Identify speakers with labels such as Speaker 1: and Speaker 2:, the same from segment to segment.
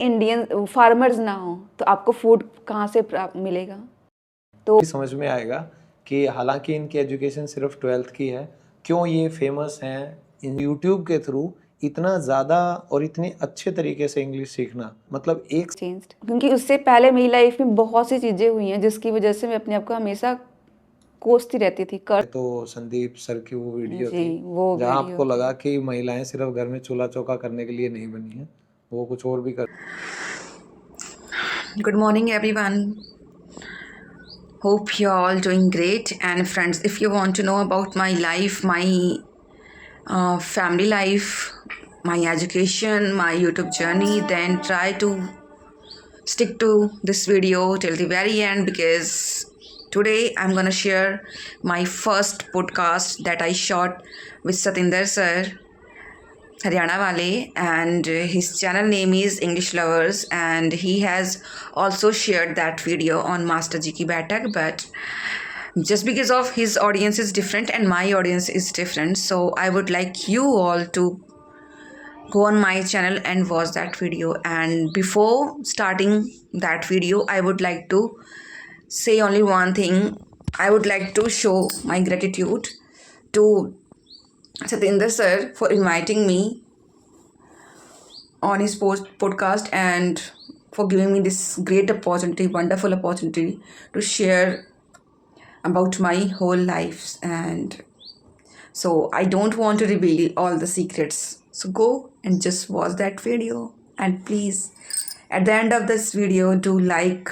Speaker 1: Indian farmers ना हो तो आपको फूड कहाँ से मिलेगा। तो
Speaker 2: समझ में आएगा कि हालांकि इनकी एजुकेशन सिर्फ 12th की है, क्यों ये फेमस हैं इन यूट्यूब के थ्रू इतना ज़्यादा और इतने अच्छे तरीके से इंग्लिश सीखना, मतलब एक
Speaker 1: चेंज्ड, क्योंकि उससे पहले मेरी लाइफ में बहुत सी चीज़ें हुई हैं जिसकी वजह से मैं अपने आप को हमेशा कोसती रहती थी। कर
Speaker 2: तो संदीप सर की वो वीडियो
Speaker 1: जी,
Speaker 2: थी
Speaker 1: वो
Speaker 2: जहाँ
Speaker 1: वीडियो
Speaker 2: आपको
Speaker 1: थी।
Speaker 2: लगा कि महिलाएं सिर्फ घर में चूल्हा चौका करने के लिए नहीं बनी हैं, वो कुछ और भी कर।
Speaker 3: Good morning, everyone. Hope you're all doing great. And friends, if you want to know about my life, my family life, my education, my YouTube journey, then try to stick to this video till the very end, because today I'm gonna share my first podcast that I shot with Satinder sir, Haryana Wale, and his channel name is English Lovers, and he has also shared that video on Master Ji Ki Baitak. But just because of his audience is different and my audience is different, so I would like you all to go on my channel and watch that video. And before starting that video, I would like to say only one thing. I would like to show my gratitude to Satinder sir for inviting me on his podcast and for giving me this great opportunity, wonderful opportunity to share about my whole life. And so I don't want to reveal all the secrets. So go and just watch that video. And please, at the end of this video, do like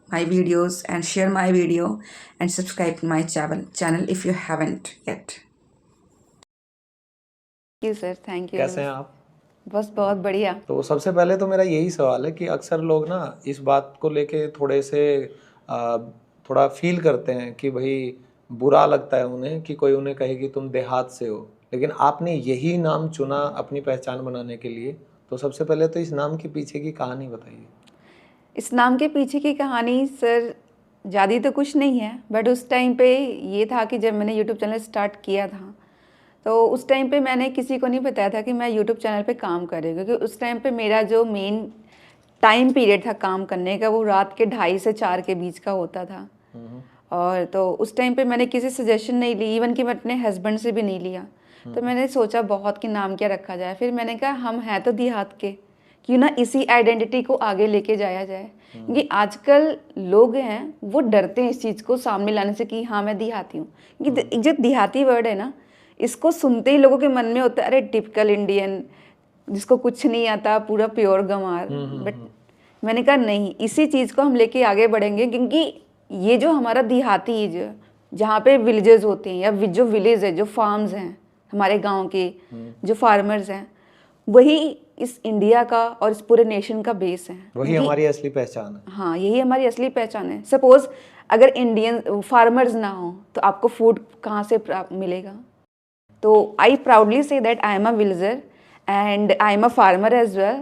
Speaker 3: my videos and share my video and subscribe to my channel if you haven't yet.
Speaker 1: Thank you sir, thank you.
Speaker 2: कैसे हैं आप?
Speaker 1: बस बहुत बढ़िया।
Speaker 2: तो सबसे पहले तो मेरा यही सवाल है कि अक्सर लोग ना इस बात को लेके थोड़े से थोड़ा फील करते हैं कि भाई बुरा लगता है उन्हें कि कोई उन्हें कहे कि तुम देहात से हो, लेकिन आपने यही नाम चुना अपनी पहचान बनाने के लिए। तो सबसे पहले तो इस नाम के पीछे की कहानी बताइए।
Speaker 1: इस नाम के पीछे की कहानी सर ज़्यादा तो कुछ नहीं है, बट उस टाइम पे ये था कि जब मैंने यूट्यूब चैनल स्टार्ट किया था तो उस टाइम पे मैंने किसी को नहीं बताया था कि मैं यूट्यूब चैनल पे काम कर रही हूँ, क्योंकि उस टाइम पे मेरा जो मेन टाइम पीरियड था काम करने का वो रात के 2:30 से 4 के बीच का होता था। और तो उस टाइम पे मैंने किसी सजेशन नहीं ली, इवन कि मैं अपने हस्बैंड से भी नहीं लिया। तो मैंने सोचा बहुत कि नाम क्या रखा जाए। फिर मैंने कहा हम हैं तो देहात के, क्यों ना इसी आइडेंटिटी को आगे लेके जाया जाए, क्योंकि आजकल लोग हैं वो डरते हैं इस चीज़ को सामने लाने से कि हाँ मैं देहाती हूँ। क्योंकि जो देहाती वर्ड है ना, इसको सुनते ही लोगों के मन में होता है अरे टिपिकल इंडियन जिसको कुछ नहीं आता, पूरा प्योर गंवार। बट मैंने कहा नहीं, इसी चीज़ को हम लेके आगे बढ़ेंगे, क्योंकि ये जो हमारा देहाती जहाँ पे विलेजेस होते हैं या जो विलेज है, जो फार्म्स हैं हमारे गांव के, जो फार्मर्स हैं, वही इस इंडिया का और इस पूरे नेशन का बेस है।
Speaker 2: वही हमारी असली पहचान है।
Speaker 1: हाँ, यही हमारी असली पहचान है। सपोज अगर इंडियन फार्मर्स ना हो तो आपको फूड कहाँ से मिलेगा। तो आई proudly say that I am a villager and I am a farmer as well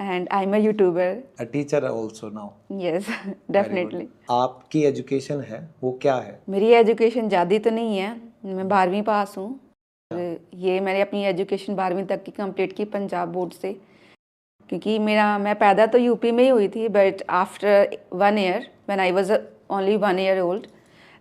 Speaker 1: and I am a YouTuber.
Speaker 2: A teacher also now.
Speaker 1: Yes, definitely.
Speaker 2: आपकी एजुकेशन है वो क्या है?
Speaker 1: मेरी एजुकेशन ज़्यादा तो नहीं है, मैं 12वीं पास हूँ। ये मैंने अपनी एजुकेशन 12वीं तक की कंप्लीट की पंजाब बोर्ड से, क्योंकि मैं पैदा तो यूपी में ही हुई थी, but after 1 year when I was only 1 year old,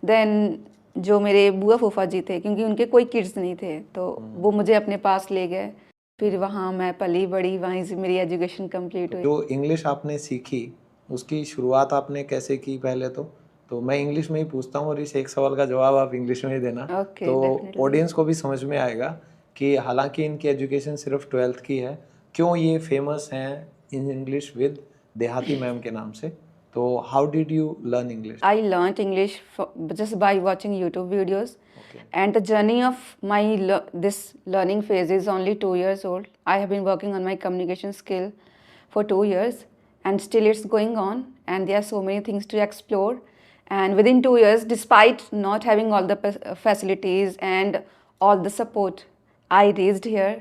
Speaker 1: then जो मेरे बुआ फूफा जी थे, क्योंकि उनके कोई किड्स नहीं थे, तो वो मुझे अपने पास ले गए। फिर वहाँ मैं पली बड़ी, वहीं से मेरी एजुकेशन कंप्लीट हुई।
Speaker 2: जो इंग्लिश आपने सीखी उसकी शुरुआत आपने कैसे की? पहले तो मैं इंग्लिश में ही पूछता हूँ और इस एक सवाल का जवाब आप इंग्लिश में ही देना।
Speaker 1: Okay,
Speaker 2: तो
Speaker 1: definitely.
Speaker 2: ऑडियंस को भी समझ में आएगा कि हालांकि इनकी एजुकेशन सिर्फ 12th की है, क्यों ये फेमस हैं इन इंग्लिश विद देहाती मैम के नाम से। तो how did you learn English?
Speaker 1: I learned English just by watching YouTube videos.
Speaker 2: Okay.
Speaker 1: And the journey of my this learning phase is only 2 years old. I have been working on my communication skill for 2 years and still it's going on, and there are so many things to explore. And within 2 years, despite not having all the facilities and all the support, I reached here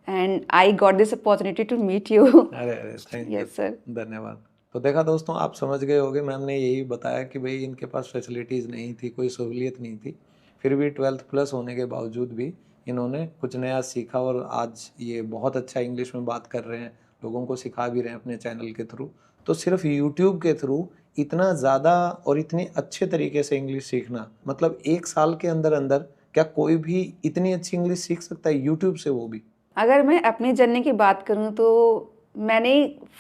Speaker 1: and I got this opportunity to meet you.
Speaker 2: अरे thank you.
Speaker 1: Yes, sir.
Speaker 2: धन्यवाद। तो देखा दोस्तों, आप समझ गए होंगे, ma'am ने यही बताया कि भाई इनके पास फैसिलिटीज़ नहीं थी, कोई सहूलियत नहीं थी, फिर भी 12th प्लस होने के बावजूद भी इन्होंने कुछ नया सीखा और आज ये बहुत अच्छा इंग्लिश में बात कर रहे हैं लोगों को सिखा भी रहे हैं अपने चैनल के थ्रू, तो सिर्फ यूट्यूब के थ्रू इतना ज़्यादा और इतने अच्छे तरीके से इंग्लिश सीखना, मतलब 1 साल के अंदर अंदर क्या कोई भी इतनी अच्छी इंग्लिश सीख सकता है यूट्यूब से, वो भी?
Speaker 1: अगर मैं अपनी जर्नी की बात करूँ तो मैंने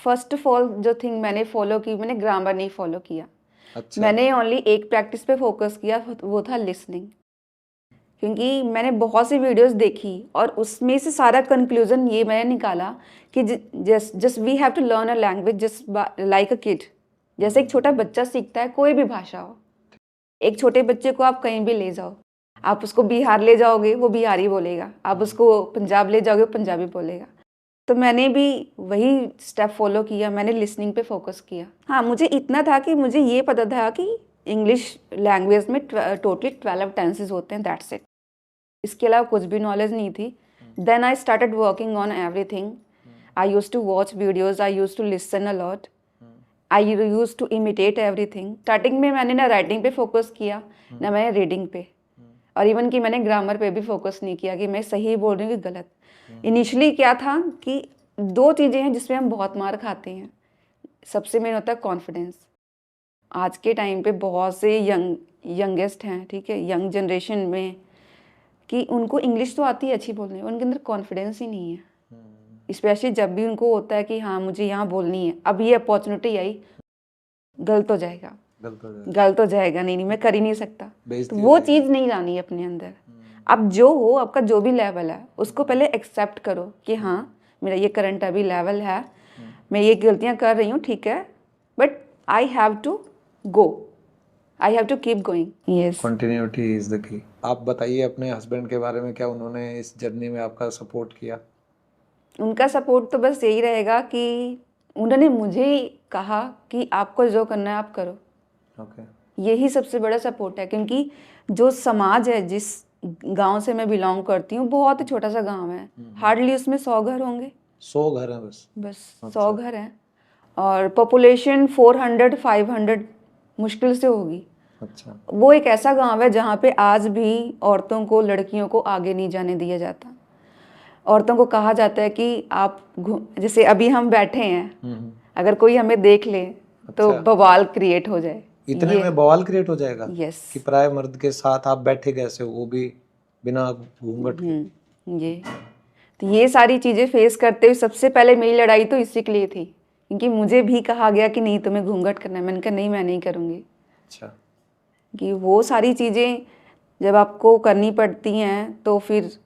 Speaker 1: फर्स्ट ऑफ ऑल जो थिंग मैंने फॉलो की, मैंने ग्रामर नहीं फॉलो किया।
Speaker 2: अच्छा।
Speaker 1: मैंने ओनली एक प्रैक्टिस पे फोकस किया, वो था लिसनिंग। क्योंकि मैंने बहुत सी वीडियोस देखी और उसमें से सारा कंक्लूजन ये मैंने निकाला कि just we have to learn a language just like a kid. जैसे एक छोटा बच्चा सीखता है कोई भी भाषा हो, एक छोटे बच्चे को आप कहीं भी ले जाओ, आप उसको बिहार ले जाओगे वो बिहारी बोलेगा, आप उसको पंजाब ले जाओगे वो पंजाबी बोलेगा। तो मैंने भी वही स्टेप फॉलो किया, मैंने लिसनिंग पे फोकस किया। हाँ, मुझे इतना था कि मुझे ये पता था कि इंग्लिश लैंग्वेज में टोटली 12 टेंसेस होते हैं, दैट्स इट। इसके अलावा कुछ भी नॉलेज नहीं थी। Then I started working on everything. I used to watch videos, I used to listen a lot, I used to imitate everything. Starting में मैंने ना राइटिंग पे फोकस किया ना मैंने रीडिंग पे, और इवन कि मैंने ग्रामर पे भी फोकस नहीं किया कि मैं सही बोल रही हूँ कि गलत। इनिशियली क्या था कि 2 चीज़ें हैं जिसमें हम बहुत मार खाते हैं। सबसे मेन होता है कॉन्फिडेंस। आज के टाइम पे बहुत से यंगेस्ट हैं, ठीक है, यंग जनरेशन में, कि उनको इंग्लिश तो आती है अच्छी बोलने, उनके अंदर कॉन्फिडेंस ही नहीं है। स्पेशली जब भी उनको होता है कि हाँ मुझे यहाँ बोलनी है, अब ये अपॉर्चुनिटी आई, गलत हो जाएगा, गलत हो जाएगा, नहीं मैं कर ही नहीं सकता। तो वो चीज़ नहीं लानी है अपने अंदर। अब जो हो, आपका जो भी लेवल है उसको पहले एक्सेप्ट करो कि हाँ मेरा ये करंट अभी लेवल है, मैं ये गलतियाँ कर रही हूँ, ठीक है, but I have to go, I have to keep going. Yes,
Speaker 2: continuity is the key. आप बताइए अपने हस्बैंड के बारे में, क्या उन्होंने इस जर्नी में आपका सपोर्ट किया?
Speaker 1: उनका सपोर्ट तो बस यही रहेगा कि उन्होंने मुझे कहा कि आपको जो करना है आप करो।
Speaker 2: ओके।
Speaker 1: यही सबसे बड़ा सपोर्ट है, क्योंकि जो समाज है, जिस गांव से मैं बिलोंग करती हूँ, बहुत ही छोटा सा गांव है, हार्डली उसमें 100 घर होंगे।
Speaker 2: 100 घर हैं
Speaker 1: बस 100 घर हैं, और पॉपुलेशन 400-500 मुश्किल से होगी।
Speaker 2: अच्छा।
Speaker 1: वो एक ऐसा गांव है जहाँ पे आज भी औरतों को, लड़कियों को आगे नहीं जाने दिया जाता। औरतों को कहा जाता है कि आप जैसे अभी हम बैठे हैं, अगर कोई हमें देख ले तो बवाल क्रिएट हो जाए।
Speaker 2: इतने में बवाल क्रिएट हो जाएगा?
Speaker 1: यस।
Speaker 2: कि पराये मर्द के साथ आप बैठे कैसे हो, वो भी बिना घूंघट के?
Speaker 1: ये तो ये सारी चीज़ें फेस करते हुए सबसे पहले मेरी लड़ाई तो इसी के लिए थी, क्योंकि मुझे भी कहा गया कि नहीं तुम्हें घूंघट करना है। मैंने कहा नहीं, मैं नहीं करूँगी।
Speaker 2: अच्छा।
Speaker 1: कि वो सारी चीज़ें जब आपको करनी पड़ती हैं तो फिर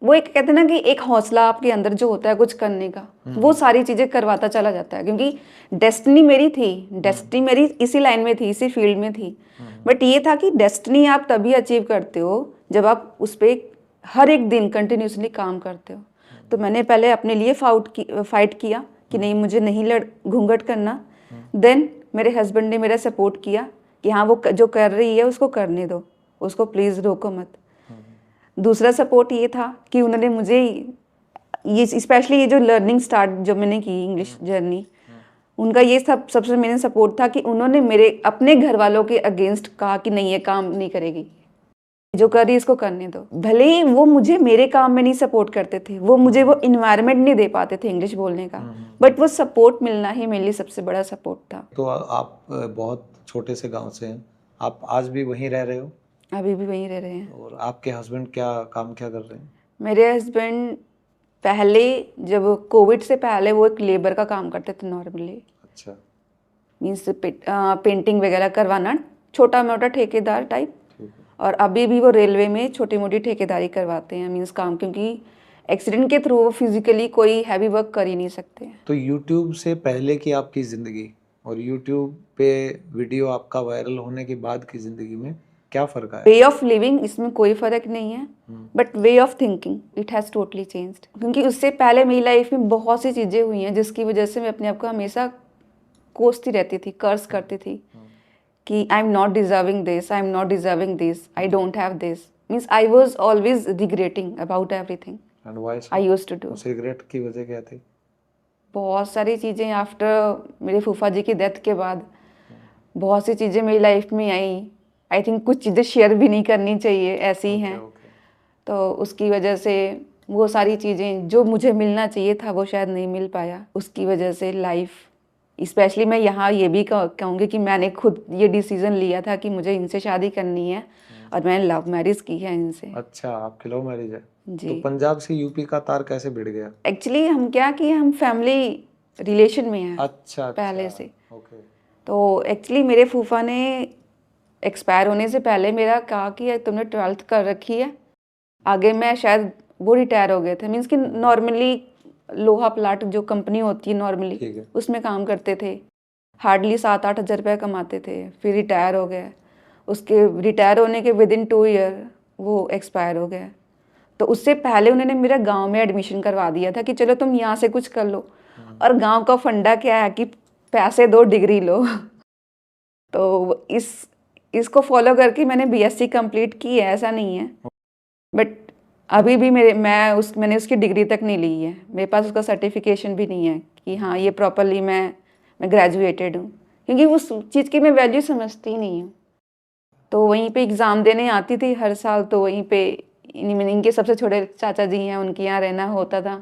Speaker 1: वो एक कहते हैं ना कि एक हौसला आपके अंदर जो होता है कुछ करने का, वो सारी चीज़ें करवाता चला जाता है। क्योंकि डेस्टिनी मेरी थी, डेस्टिनी मेरी इसी लाइन में थी, इसी फील्ड में थी। बट ये था कि डेस्टिनी आप तभी अचीव करते हो जब आप उस पर हर एक दिन कंटिन्यूसली काम करते हो। तो मैंने पहले अपने लिए फाइट किया कि नहीं, मुझे नहीं घूंघट करना। देन मेरे हस्बैंड ने मेरा सपोर्ट किया कि हाँ वो जो कर रही है उसको करने दो, उसको प्लीज़ रोको मत। दूसरा सपोर्ट ये था कि उन्होंने मुझे ये स्पेशली ये जो लर्निंग स्टार्ट जो मैंने की इंग्लिश जर्नी, उनका ये सबसे मेन सपोर्ट था कि उन्होंने मेरे अपने घर वालों के अगेंस्ट कहा कि नहीं ये काम नहीं करेगी, जो कर रही है इसको करने दो। भले ही वो मुझे मेरे काम में नहीं सपोर्ट करते थे, वो मुझे वो इन्वायरमेंट नहीं दे पाते थे इंग्लिश बोलने का, बट वो सपोर्ट मिलना ही मेरे लिए सबसे बड़ा सपोर्ट था।
Speaker 2: तो आप बहुत छोटे से गांव से हैं, आप आज भी वहीं रह रहे हो?
Speaker 1: अभी भी वहीं रह रहे हैं।
Speaker 2: और आपके हस्बैंड क्या कर रहे हैं?
Speaker 1: मेरे हस्बैंड पहले, जब कोविड से पहले, वो एक लेबर का काम करते थे नॉर्मली।
Speaker 2: अच्छा।
Speaker 1: मीन्स पेंटिंग वगैरह करवाना, छोटा मोटा ठेकेदार टाइप। और अभी भी वो रेलवे में छोटी मोटी ठेकेदारी करवाते हैं, मीन्स काम, क्योंकि एक्सीडेंट के थ्रू वो फिजिकली कोई हैवी वर्क कर ही नहीं सकते।
Speaker 2: तो यूट्यूब से पहले की आपकी ज़िंदगी और यूट्यूब पे वीडियो आपका वायरल होने के बाद की ज़िंदगी में क्या फ़र्क आया?
Speaker 1: वे ऑफ लिविंग, इसमें कोई फ़र्क नहीं है, but way of thinking it has totally changed. क्योंकि उससे पहले मेरी लाइफ में बहुत सी चीज़ें हुई हैं जिसकी वजह से मैं अपने आप को हमेशा कोसती रहती थी, कर्स करती थी कि I am not deserving this, I am not deserving this, I don't have this. Means I was always regretting about everything I used to do.
Speaker 2: उस रिग्रेट की वजह क्या थी?
Speaker 1: बहुत सारी चीज़ें आफ्टर मेरे फूफा जी की डेथ के बाद बहुत सी चीज़ें मेरी लाइफ में आई। आई थिंक कुछ चीज़ें शेयर भी नहीं करनी चाहिए, ऐसी ही हैं। तो उसकी वजह से वो सारी चीज़ें जो मुझे मिलना चाहिए था वो शायद नहीं मिल पाया। उसकी वजह से लाइफ, स्पेशली मैं यहाँ ये भी कहूँगी कि मैंने खुद ये डिसीज़न लिया था कि मुझे इनसे शादी करनी है और मैंने लव मैरिज की है इनसे।
Speaker 2: अच्छा, आपकी लव मैरिज है? तो
Speaker 1: जी,
Speaker 2: पंजाब से यूपी का तार कैसे भिड़ गया?
Speaker 1: एक्चुअली हम क्या कि हम फैमिली रिलेशन में हैं
Speaker 2: अच्छा
Speaker 1: पहले
Speaker 2: अच्छा,
Speaker 1: से।
Speaker 2: ओके।
Speaker 1: तो एक्चुअली मेरे फूफा ने एक्सपायर होने से पहले मेरा कहा कि तुमने 12th कर रखी है, आगे मैं शायद, वो रिटायर हो गए थे, मीन्स कि नॉर्मली लोहा प्लाट जो कंपनी होती है नॉर्मली
Speaker 2: ठीक है।
Speaker 1: उसमें काम करते थे, हार्डली 7-8 हज़ार रुपये कमाते थे, फिर रिटायर हो गए। उसके रिटायर होने के विदिन 2 ईयर वो एक्सपायर हो गए। तो उससे पहले उन्होंने मेरा गांव में एडमिशन करवा दिया था कि चलो तुम यहाँ से कुछ कर लो। और गांव का फंडा क्या है कि पैसे दो डिग्री लो। तो इसको फॉलो करके मैंने बीएससी कंप्लीट की है, ऐसा नहीं है, बट अभी भी मैंने उसकी डिग्री तक नहीं ली है, मेरे पास उसका सर्टिफिकेशन भी नहीं है कि हाँ ये प्रॉपरली मैं ग्रेजुएटेड हूँ, क्योंकि उस चीज़ की मैं वैल्यू समझती नहीं हूँ। तो वहीं पे एग्ज़ाम देने आती थी हर साल, तो वहीं पे इनके सबसे छोटे चाचा जी हैं, उनके यहाँ रहना होता था,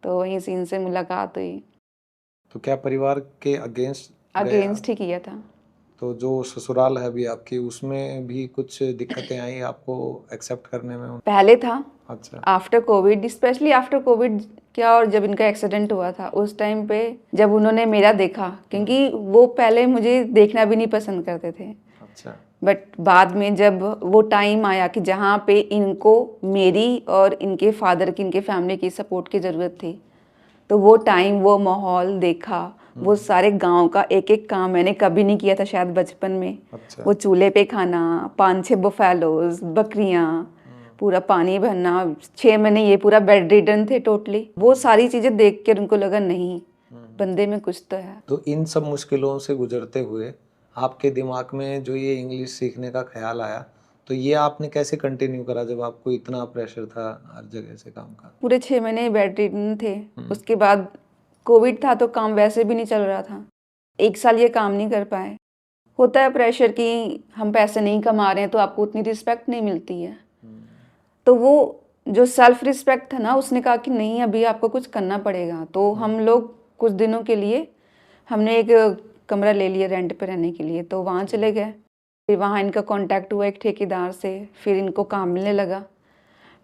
Speaker 1: तो वहीं से इनसे मुलाकात हुई।
Speaker 2: तो क्या परिवार के अगेंस्ट
Speaker 1: अगेंस्ट ही किया था।
Speaker 2: तो जो ससुराल है अभी आपकी, उसमें भी कुछ दिक्कतें आई आपको एक्सेप्ट करने में?
Speaker 1: पहले था,
Speaker 2: अच्छा।
Speaker 1: After Covid, specially after Covid क्या, और जब इनका एक्सीडेंट हुआ था उस टाइम पे जब उन्होंने मेरा देखा, क्योंकि वो पहले मुझे देखना भी नहीं पसंद करते थे,
Speaker 2: अच्छा।
Speaker 1: बट बाद में जब वो टाइम आया कि जहाँ पे इनको मेरी और इनके फादर की, इनके फैमिली की सपोर्ट की ज़रूरत थी, तो वो टाइम, वो माहौल देखा, वो सारे गांव का एक एक काम मैंने कभी नहीं किया था शायद बचपन में।
Speaker 2: अच्छा।
Speaker 1: वो चूल्हे पे खाना, 5-6 बफेलोज, बकरियां, पूरा पानी भरना, 6 महीने ये पूरा बेड रिडन थे टोटली। वो सारी चीज़ें देख कर उनको लगा नहीं, बंदे में कुछ तो है।
Speaker 2: तो इन सब मुश्किलों से गुजरते हुए आपके दिमाग में जो ये इंग्लिश सीखने का ख्याल आया, तो ये आपने कैसे कंटिन्यू करा जब आपको इतना प्रेशर था हर जगह से काम का?
Speaker 1: पूरे 6 महीने बेड रिडन थे, उसके बाद कोविड था तो काम वैसे भी नहीं चल रहा था, 1 साल ये काम नहीं कर पाए। होता है प्रेशर कि हम पैसे नहीं कमा रहे हैं तो आपको उतनी रिस्पेक्ट नहीं मिलती है। तो वो जो सेल्फ रिस्पेक्ट था ना, उसने कहा कि नहीं अभी आपको कुछ करना पड़ेगा। तो हम लोग कुछ दिनों के लिए हमने एक कमरा ले लिया रेंट पे रहने के लिए, तो वहाँ चले गए। फिर वहाँ इनका कांटेक्ट हुआ एक ठेकेदार से, फिर इनको काम मिलने लगा,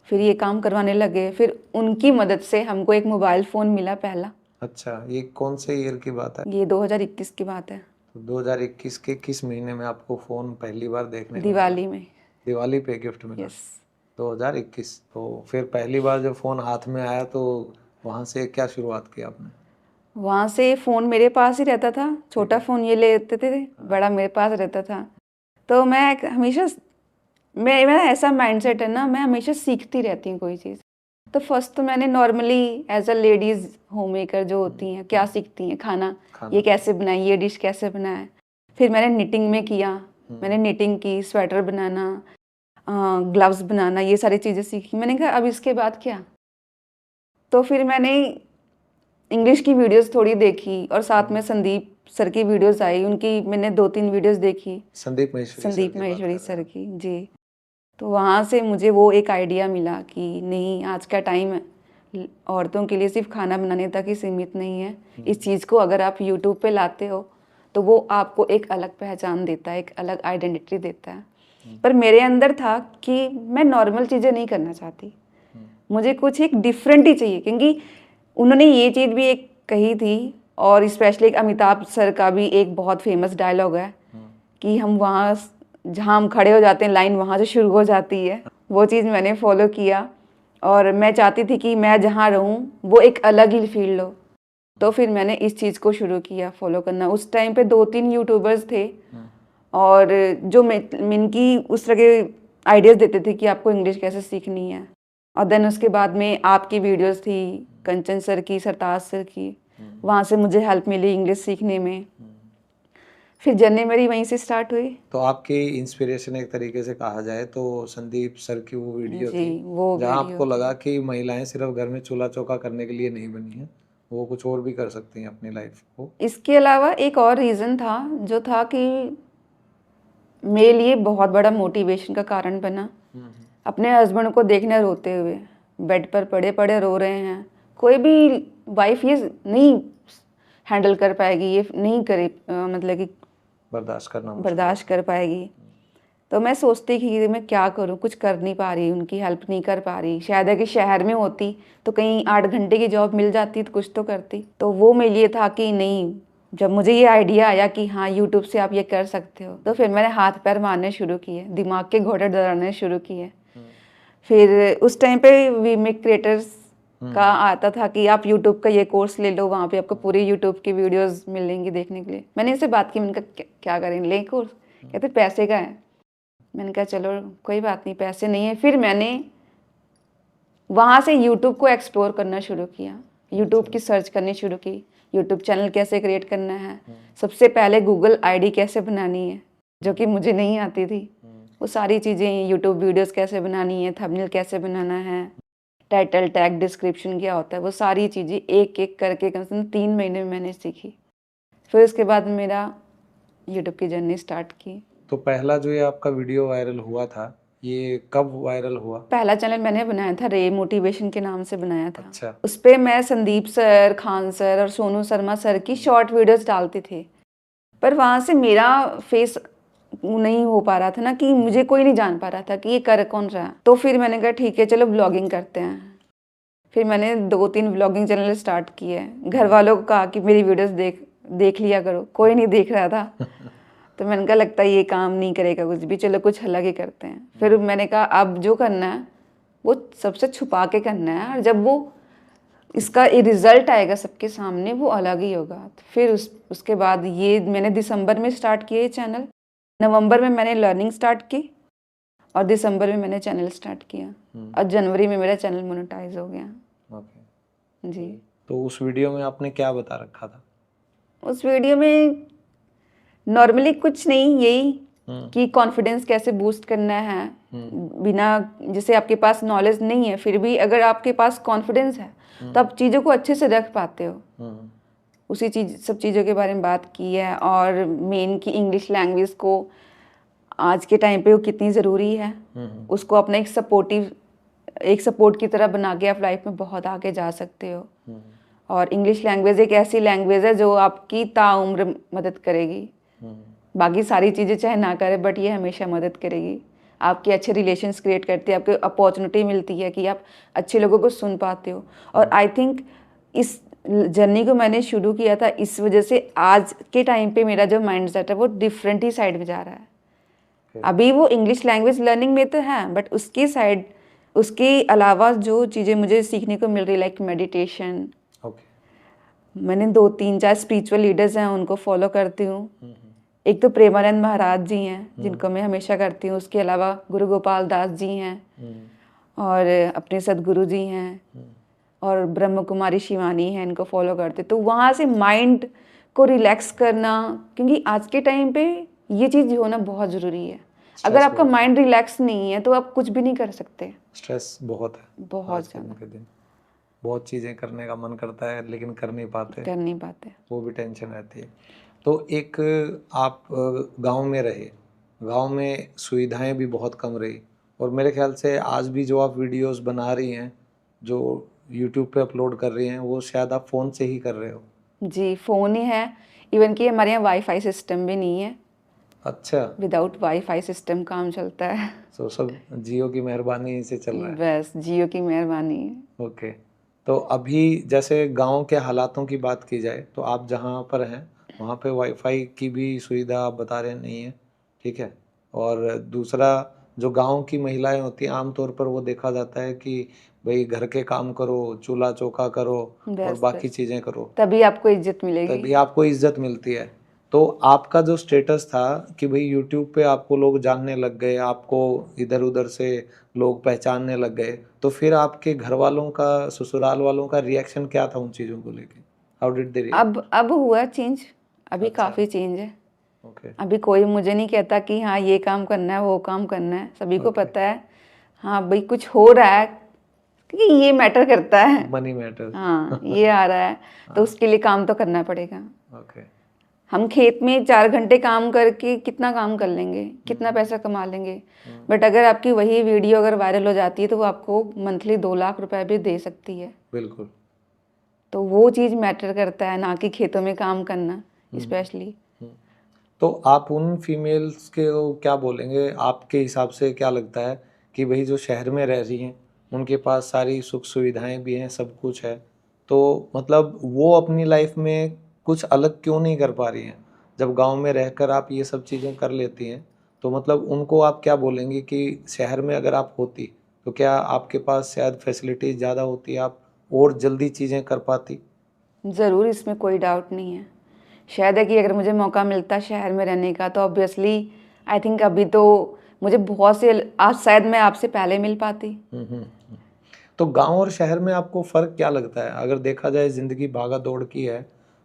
Speaker 1: फिर ये काम करवाने लगे। फिर उनकी मदद से हमको एक मोबाइल फ़ोन मिला पहला।
Speaker 2: अच्छा, ये कौन से ईयर की बात है?
Speaker 1: ये 2021 की बात है,
Speaker 2: तो 2021 के किस महीने में आपको फ़ोन पहली बार देखने को मिला?
Speaker 1: दिवाली में।
Speaker 2: दिवाली पे गिफ्ट मिला?
Speaker 1: यस।
Speaker 2: 2021। तो फिर पहली बार जब फ़ोन हाथ में आया तो वहाँ से क्या शुरुआत की आपने?
Speaker 1: वहाँ से फ़ोन मेरे पास ही रहता था, छोटा फ़ोन ये लेते थे, बड़ा मेरे पास रहता था। तो मैं हमेशा, मेरा ऐसा माइंडसेट है ना, मैं हमेशा सीखती रहती हूँ कोई चीज़। तो फर्स्ट तो मैंने normally as a ladies homemaker जो होती हैं, क्या सीखती हैं, खाना ये कैसे बनाए, ये डिश कैसे बनाए। फिर मैंने निटिंग में किया, मैंने निटिंग की, स्वेटर बनाना, ग्लव्स बनाना, ये सारी चीज़ें सीखी। मैंने कहा अब इसके बाद क्या? तो फिर मैंने इंग्लिश की वीडियोस थोड़ी देखी, और साथ में संदीप सर की वीडियोस आई, उनकी मैंने 2-3 वीडियोस देखी,
Speaker 2: संदीप महेश्वरी
Speaker 1: संदीप
Speaker 2: सर की बात
Speaker 1: महेश्वरी
Speaker 2: कर रहे
Speaker 1: सर
Speaker 2: हैं?
Speaker 1: की जी। तो वहाँ से मुझे वो एक आइडिया मिला कि नहीं, आज का टाइम औरतों के लिए सिर्फ खाना बनाने तक ही सीमित नहीं है। इस चीज़ को अगर आप यूट्यूब पे लाते हो तो वो आपको एक अलग पहचान देता है, एक अलग आइडेंटिटी देता है। पर मेरे अंदर था कि मैं नॉर्मल चीज़ें नहीं करना चाहती, मुझे कुछ एक डिफरेंट ही चाहिए, क्योंकि उन्होंने ये चीज़ भी एक कही थी, और स्पेशली एक अमिताभ सर का भी एक बहुत फेमस डायलॉग है कि हम वहाँ जहाँ हम खड़े हो जाते हैं, लाइन वहाँ से शुरू हो जाती है। वो चीज़ मैंने फॉलो किया, और मैं चाहती थी कि मैं जहाँ रहूँ वो एक अलग ही फील्ड हो। तो फिर मैंने इस चीज़ को शुरू किया फॉलो करना। उस टाइम पे 2-3 यूट्यूबर्स थे, और जो इनकी उस तरह के आइडियाज़ देते थे कि आपको इंग्लिश कैसे सीखनी है। और देन उसके बाद में आपकी वीडियोस थी, कंचन सर की, सरताज सर की, वहाँ से मुझे हेल्प मिली इंग्लिश सीखने में। फिर जर्नी मेरी वहीं से स्टार्ट हुई।
Speaker 2: तो आपकी इंस्पिरेशन एक तरीके से कहा जाए तो संदीप सर की वो वीडियो
Speaker 1: जी,
Speaker 2: थी,
Speaker 1: वो
Speaker 2: जहाँ
Speaker 1: वीडियो
Speaker 2: आपको
Speaker 1: थी।
Speaker 2: लगा कि महिलाएं सिर्फ घर में चूल्हा चौका करने के लिए नहीं बनी हैं, वो कुछ और भी कर सकती हैं अपनी लाइफ को।
Speaker 1: इसके अलावा एक और रीज़न था, जो था कि मेरे लिए बहुत बड़ा मोटिवेशन का कारण बना, अपने हस्बैंड को देखना रोते हुए। बेड पर पड़े पड़े रो रहे हैं। कोई भी वाइफ ये नहीं हैंडल कर पाएगी, ये नहीं करे मतलब कि
Speaker 2: बर्दाश्त करना मुश्किल
Speaker 1: बर्दाश्त कर पाएगी। तो मैं सोचती कि मैं क्या करूं, कुछ कर नहीं पा रही, उनकी हेल्प नहीं कर पा रही। शायद है कि शहर में होती तो कहीं 8 घंटे की जॉब मिल जाती तो कुछ तो करती। तो वो मेरे लिए था कि नहीं, जब मुझे ये आइडिया आया कि हाँ यूट्यूब से आप ये कर सकते हो, तो फिर मैंने हाथ पैर मारने शुरू किए, दिमाग के घोड़े दौड़ाने शुरू किए। फिर उस टाइम पे वीमेक क्रिएटर्स का आता था कि आप यूट्यूब का ये कोर्स ले लो, वहाँ पे आपको पूरी यूट्यूब की वीडियोस मिलेंगी देखने के लिए। मैंने इससे बात की, मैंने कहा क्या करें, ले कोर्स? कहते पैसे का है। मैंने कहा चलो कोई बात नहीं, पैसे नहीं है। फिर मैंने वहाँ से यूट्यूब को एक्सप्लोर करना शुरू किया, यूट्यूब की सर्च करनी शुरू की, यूट्यूब चैनल कैसे क्रिएट करना है, सबसे पहले गूगल आईडी कैसे बनानी है जो कि मुझे नहीं आती थी, वो सारी चीज़ें, यूट्यूब वीडियोस कैसे बनानी है, थंबनेल कैसे बनाना है, टाइटल टैग डिस्क्रिप्शन क्या होता है, वो सारी चीज़ें एक एक करके कम से कम 3 महीने में मैंने सीखी। फिर उसके बाद मेरा यूट्यूब की जर्नी स्टार्ट की।
Speaker 2: तो पहला जो ये आपका वीडियो वायरल हुआ था, ये कब वायरल हुआ?
Speaker 1: पहला चैनल मैंने बनाया था रे मोटिवेशन के नाम से बनाया था।
Speaker 2: अच्छा।
Speaker 1: उस पर मैं संदीप सर, खान सर और सोनू शर्मा सर की शॉर्ट वीडियोस डालते थे, पर वहाँ से मेरा फेस नहीं हो पा रहा था ना, कि मुझे कोई नहीं जान पा रहा था कि ये कर कौन रहा है। तो फिर मैंने कहा ठीक है चलो ब्लॉगिंग करते हैं। फिर मैंने 2-3 ब्लॉगिंग चैनल स्टार्ट किए। घर वालों को कहा कि मेरी वीडियोस देख लिया करो, कोई नहीं देख रहा था। तो मैंने कहा लगता है ये काम नहीं करेगा कुछ भी, चलो कुछ अलग ही करते हैं। फिर मैंने कहा अब जो करना है वो सबसे छुपा के करना है, और जब वो इसका रिजल्ट आएगा सबके सामने वो अलग ही होगा। तो फिर उसके बाद ये मैंने दिसंबर में स्टार्ट किया ये चैनल, नवंबर में मैंने लर्निंग स्टार्ट की, और दिसंबर में मैंने चैनल स्टार्ट किया, और जनवरी में मेरा चैनल मोनेटाइज हो गया।
Speaker 2: ओके
Speaker 1: जी।
Speaker 2: तो उस वीडियो में आपने क्या बता रखा था?
Speaker 1: उस वीडियो में नॉर्मली कुछ नहीं, यही कि कॉन्फिडेंस कैसे बूस्ट करना है, बिना जैसे आपके पास नॉलेज नहीं है फिर भी अगर आपके पास कॉन्फिडेंस है तो आप चीज़ों को अच्छे से रख पाते हो। उसी सब चीज़ों के बारे में बात की है, और मेन की इंग्लिश लैंग्वेज को आज के टाइम पे वो कितनी ज़रूरी है, उसको अपना एक सपोर्ट की तरह बना के आप लाइफ में बहुत आगे जा सकते हो। और इंग्लिश लैंग्वेज एक ऐसी लैंग्वेज है जो आपकी ताउम्र मदद करेगी। बाकी सारी चीज़ें चाहे ना करे, बट ये हमेशा मदद करेगी। आपके अच्छे रिलेशंस क्रिएट करती है, आपको अपॉर्चुनिटी मिलती है कि आप अच्छे लोगों को सुन पाते हो। और आई थिंक इस जर्नी को मैंने शुरू किया था इस वजह से आज के टाइम पे मेरा जो माइंड सेट है वो डिफरेंट ही साइड में जा रहा है। अभी वो इंग्लिश लैंग्वेज लर्निंग में तो है, बट उसके अलावा जो चीज़ें मुझे सीखने को मिल रही, लाइक मेडिटेशन, मैंने 2-3-4 स्पिरिचुअल लीडर्स हैं उनको फॉलो करती हूँ। एक तो प्रेमानंद महाराज जी हैं जिनको मैं हमेशा करती हूँ, उसके अलावा गुरु गोपाल दास जी हैं, और अपने सदगुरु जी हैं, और ब्रह्म कुमारी शिवानी हैं, इनको फॉलो करते। तो वहाँ से माइंड को रिलैक्स करना, क्योंकि आज के टाइम पे ये चीज़ होना बहुत ज़रूरी है। अगर आपका माइंड रिलैक्स नहीं है तो आप कुछ भी नहीं कर सकते।
Speaker 2: स्ट्रेस बहुत है,
Speaker 1: बहुत ज़्यादा,
Speaker 2: बहुत चीज़ें करने का मन करता है लेकिन कर नहीं पाते, वो भी टेंशन रहती है। तो एक आप गांव में रहे, गांव में सुविधाएं भी बहुत कम रही, और मेरे ख्याल से आज भी जो आप वीडियोस बना रही हैं, जो यूट्यूब पे अपलोड कर रही हैं, वो शायद आप फ़ोन से ही कर रहे हो।
Speaker 1: जी, फ़ोन ही है। इवन कि हमारे यहाँ वाईफाई सिस्टम भी नहीं है।
Speaker 2: अच्छा,
Speaker 1: विदाउट वाईफाई सिस्टम काम चलता है।
Speaker 2: तो सब जियो की मेहरबानी से चल रहा है।
Speaker 1: बस जियो की मेहरबानी है।
Speaker 2: ओके, तो अभी जैसे गांव के हालातों की बात की जाए तो आप जहाँ पर हैं वहाँ पे वाईफाई की भी सुविधा आप बता रहे नहीं है, ठीक है। और दूसरा, जो गांव की महिलाएं होती हैं आमतौर पर वो देखा जाता है कि भाई घर के काम करो, चूल्हा चौका करो और बाकी चीज़ें करो,
Speaker 1: तभी आपको इज्जत मिलेगी,
Speaker 2: तभी आपको इज्जत मिलती है। तो आपका जो स्टेटस था कि भाई यूट्यूब पे आपको लोग जानने लग गए, आपको इधर उधर से लोग पहचानने लग गए, तो फिर आपके घर वालों का, ससुराल वालों का रिएक्शन क्या था उन चीज़ों को लेके? How did they react?
Speaker 1: अब हुआ चेंज, अभी
Speaker 2: अच्छा।
Speaker 1: काफ़ी चेंज है।
Speaker 2: ओके।
Speaker 1: अभी कोई मुझे नहीं कहता कि हाँ ये काम करना है वो काम करना है, सभी को पता है हाँ भाई कुछ हो रहा है, क्योंकि ये मैटर करता है,
Speaker 2: मनी मैटर।
Speaker 1: हाँ ये आ रहा है तो उसके लिए काम तो करना पड़ेगा।
Speaker 2: ओके।
Speaker 1: हम खेत में 4 घंटे काम करके कितना काम कर लेंगे, कितना पैसा कमा लेंगे। बट अगर आपकी वही वीडियो अगर वायरल हो जाती है तो वो आपको मंथली 2 लाख रुपए भी दे सकती है।
Speaker 2: बिल्कुल।
Speaker 1: तो वो चीज़ मैटर करता है, ना कि खेतों में काम करना स्पेशली।
Speaker 2: तो आप उन फीमेल्स के को क्या बोलेंगे, आपके हिसाब से क्या लगता है कि भाई जो शहर में रह रही हैं उनके पास सारी सुख सुविधाएं भी हैं, सब कुछ है, तो मतलब वो अपनी लाइफ में कुछ अलग क्यों नहीं कर पा रही हैं? जब गांव में रहकर आप ये सब चीज़ें कर लेती हैं, तो मतलब उनको आप क्या बोलेंगे कि शहर में अगर आप होती तो क्या आपके पास शायद फैसिलिटीज़ ज़्यादा होती, आप और जल्दी चीज़ें कर पाती?
Speaker 1: ज़रूर, इसमें कोई डाउट नहीं है। शायद है कि अगर मुझे मौका मिलता शहर में रहने का तो ऑब्वियसली आई थिंक अभी तो मुझे बहुत से आज शायद मैं आपसे पहले मिल पाती।
Speaker 2: हम्म। तो गांव और शहर में आपको फ़र्क क्या लगता है? अगर देखा जाए ज़िंदगी भागा दौड़ की है,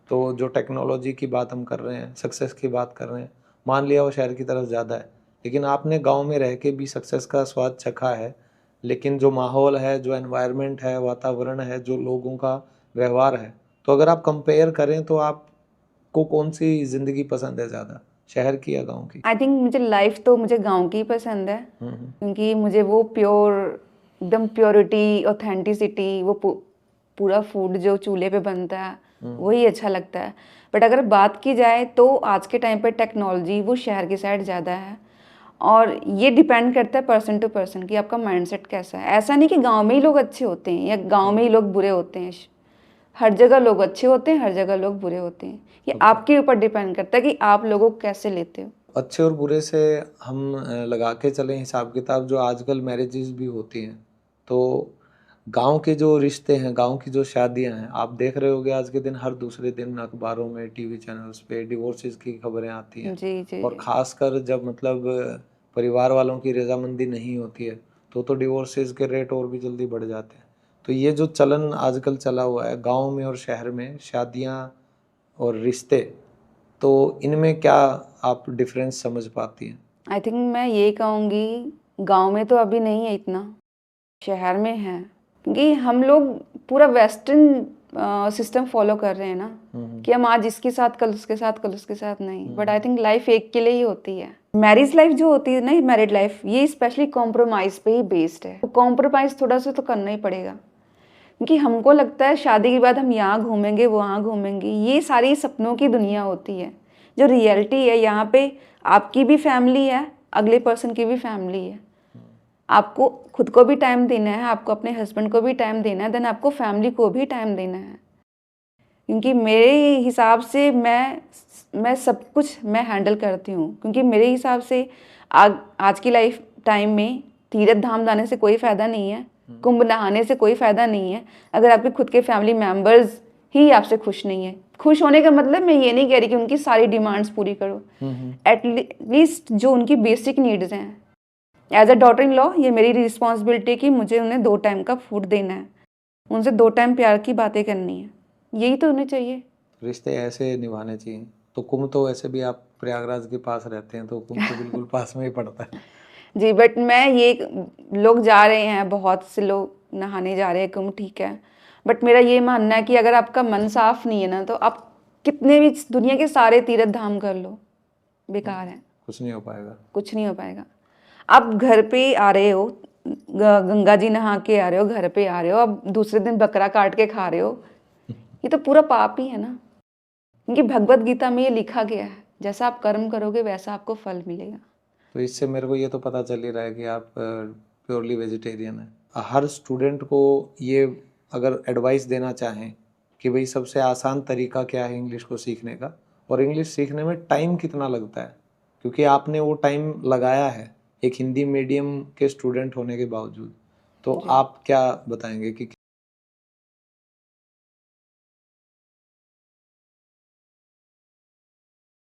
Speaker 2: तो जो टेक्नोलॉजी की बात हम कर रहे हैं, सक्सेस की बात कर रहे हैं, मान लिया वो शहर की तरफ ज़्यादा है, लेकिन आपने गांव में रह के भी सक्सेस का स्वाद चखा है, लेकिन जो माहौल है, जो एनवायरनमेंट है, वातावरण है, जो लोगों का व्यवहार है, तो अगर आप कंपेयर करें तो आपको कौन सी ज़िंदगी पसंद है ज़्यादा, शहर की या गाँव की?
Speaker 1: आई थिंक मुझे लाइफ तो मुझे गांव की पसंद है, क्योंकि मुझे वो प्योर एकदम प्योरिटी, ऑथेंटिसिटी, वो पूरा फूड जो चूल्हे पे बनता है वही अच्छा लगता है। बट अगर बात की जाए तो आज के टाइम पे टेक्नोलॉजी वो शहर की साइड ज़्यादा है, और ये डिपेंड करता है पर्सन टू पर्सन कि आपका माइंडसेट कैसा है। ऐसा नहीं कि गांव में ही लोग अच्छे होते हैं या गांव में ही लोग बुरे होते हैं। हर जगह लोग अच्छे होते हैं, हर जगह लोग बुरे होते हैं। ये आपके ऊपर डिपेंड करता है कि आप लोगों को कैसे लेते हो।
Speaker 2: अच्छे और बुरे से हम लगा के चलें हिसाब किताब, जो आजकल मैरिजेस भी होती हैं, तो गांव के जो रिश्ते हैं, गांव की जो शादियां हैं, आप देख रहे होगे आज के दिन हर दूसरे दिन अखबारों में, टीवी चैनल्स पे डिवोर्सेस की खबरें आती हैं।
Speaker 1: जी जी
Speaker 2: और ख़ासकर जब मतलब परिवार वालों की रजामंदी नहीं होती है, तो डिवोर्सेस के रेट और भी जल्दी बढ़ जाते हैं। तो ये जो चलन आजकल चला हुआ है गाँव में और शहर में, शादियाँ और रिश्ते, तो इनमें क्या आप डिफरेंस समझ पाती हैं?
Speaker 1: आई थिंक मैं ये कहूँगी गांव में तो अभी नहीं है इतना, शहर में है, क्योंकि हम लोग पूरा वेस्टर्न सिस्टम फॉलो कर रहे हैं ना, कि हम आज इसके साथ कल उसके साथ कल उसके साथ नहीं। बट आई थिंक लाइफ एक के लिए ही होती है। मैरिज लाइफ जो होती है ना, मैरिड लाइफ, ये स्पेशली कॉम्प्रोमाइज पे ही बेस्ड है। तो कॉम्प्रोमाइज थोड़ा सा तो करना ही पड़ेगा, क्योंकि हमको लगता है शादी के बाद हम यहाँ घूमेंगे वहाँ घूमेंगे, ये सारी सपनों की दुनिया होती है। जो रियलिटी है यहाँ पे, आपकी भी फैमिली है, अगले पर्सन की भी फैमिली है। आपको खुद को भी टाइम देना है, आपको अपने हस्बैंड को भी टाइम देना है, देन आपको फैमिली को भी टाइम देना है। क्योंकि मेरे हिसाब से मैं सब कुछ मैं हैंडल करती हूँ, क्योंकि मेरे हिसाब से आज की लाइफ टाइम में तीर्थ धाम जाने से कोई फ़ायदा नहीं है, कुंभ नहाने से कोई फ़ायदा नहीं है, अगर आपके खुद के फैमिली मेम्बर्स ही आपसे खुश नहीं है। खुश होने का मतलब मैं ये नहीं कह रही कि उनकी सारी डिमांड्स पूरी करो, एटलीस्ट जो उनकी बेसिक नीड्स हैं। As a daughter in law ये मेरी रिस्पॉन्सिबिलिटी है कि मुझे उन्हें 2 टाइम का फूड देना है, उनसे 2 टाइम प्यार की बातें करनी है, यही तो उन्हें चाहिए।
Speaker 2: रिश्ते ऐसे निभाने चाहिए। तो कुंभ तो वैसे भी आप प्रयागराज के पास रहते हैं, तो कुंभ तो बिल्कुल पास में ही पड़ता है।
Speaker 1: जी, बट मैं ये लोग जा रहे हैं, बहुत से लोग नहाने जा रहे हैं कुंभ, ठीक है, बट मेरा ये मानना है कि अगर आपका मन साफ नहीं है ना, तो आप कितने भी दुनिया के सारे तीर्थ धाम कर लो, बेकार है,
Speaker 2: कुछ नहीं हो पाएगा।
Speaker 1: कुछ नहीं हो पाएगा। आप घर पे आ रहे हो, गंगा जी नहा के आ रहे हो, घर पे आ रहे हो, अब दूसरे दिन बकरा काट के खा रहे हो, ये तो पूरा पाप ही है ना। क्योंकि भगवत गीता में ये लिखा गया है, जैसा आप कर्म करोगे वैसा आपको फल मिलेगा।
Speaker 2: तो इससे मेरे को ये तो पता चल ही रहा है कि आप प्योरली वेजिटेरियन हैं। हर स्टूडेंट को ये अगर एडवाइस देना चाहें कि भाई सबसे आसान तरीका क्या है इंग्लिश को सीखने का, और इंग्लिश सीखने में टाइम कितना लगता है, क्योंकि आपने वो टाइम लगाया है एक हिंदी मीडियम के स्टूडेंट होने के बावजूद, तो आप क्या बताएंगे कि